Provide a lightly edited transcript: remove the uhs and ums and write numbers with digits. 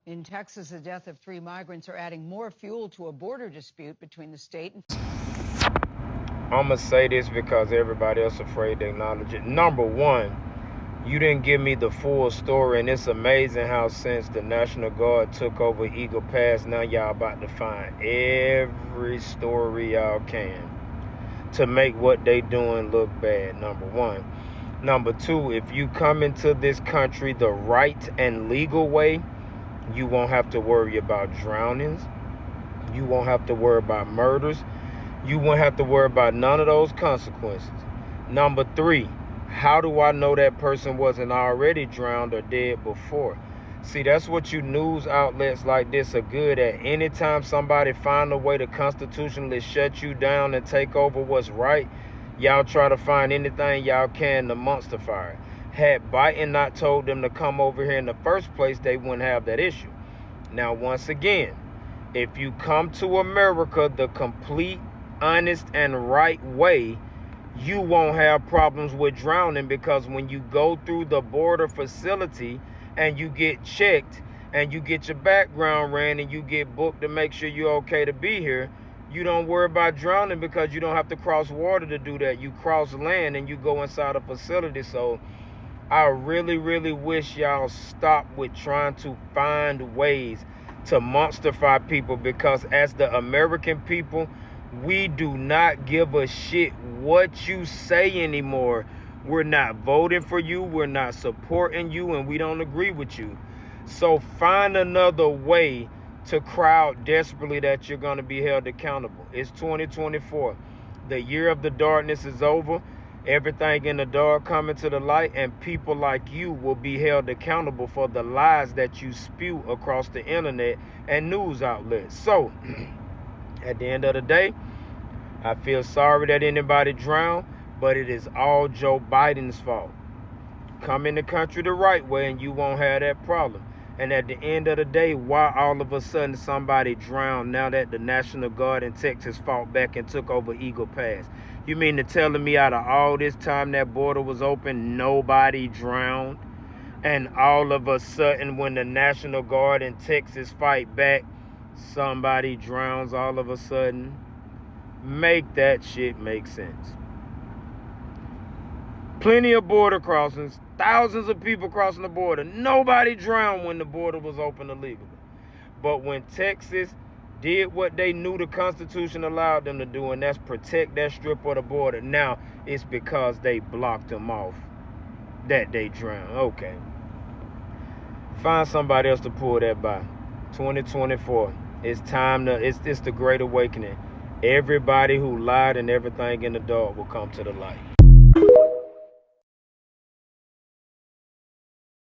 In Texas, the death of 3 migrants are adding more fuel to a border dispute between the state and... I'm going to say this because everybody else afraid to acknowledge it. Number one, you didn't give me the full story, and it's amazing how since the National Guard took over Eagle Pass, now y'all about to find every story y'all can to make what they doing look bad, number one. Number two, if you come into this country the right and legal way, you won't have to worry about drownings. You won't have to worry about murders. You won't have to worry about none of those consequences. Number three, how do I know that person wasn't already drowned or dead before? See, that's what you news outlets like this are good at. Anytime somebody find a way to constitutionally shut you down and take over what's right, y'all try to find anything y'all can to monsterfy it. Had Biden not told them to come over here in the first place, they wouldn't have that issue. Now, once again, if you come to America the complete, honest, and right way, you won't have problems with drowning, because when you go through the border facility and you get checked and you get your background ran and you get booked to make sure you're okay to be here, you don't worry about drowning because you don't have to cross water to do that. You cross land and you go inside a facility. So I really, really wish y'all stop with trying to find ways to monsterify people, because as the American people, we do not give a shit what you say anymore. We're not voting for you. We're not supporting you, and we don't agree with you. So find another way to cry out desperately that you're going to be held accountable. It's 2024. The year of the darkness is over. Everything in the dark coming to the light, and people like you will be held accountable for the lies that you spew across the internet and news outlets. So, at the end of the day, I feel sorry that anybody drowned, but it is all Joe Biden's fault. Come in the country the right way and you won't have that problem. And at the end of the day, why all of a sudden somebody drowned now that the National Guard in Texas fought back and took over Eagle Pass? You mean to telling me out of all this time that border was open, nobody drowned? And all of a sudden when the National Guard in Texas fight back, somebody drowns all of a sudden? Make that shit make sense. Plenty of border crossings, thousands of people crossing the border. Nobody drowned when the border was open illegally. But when Texas did what they knew the Constitution allowed them to do, and that's protect that strip of the border, now it's because they blocked them off that they drowned. Okay. Find somebody else to pull that by. 2024. It's time to, it's the great awakening. Everybody who lied and everything in the dark will come to the light.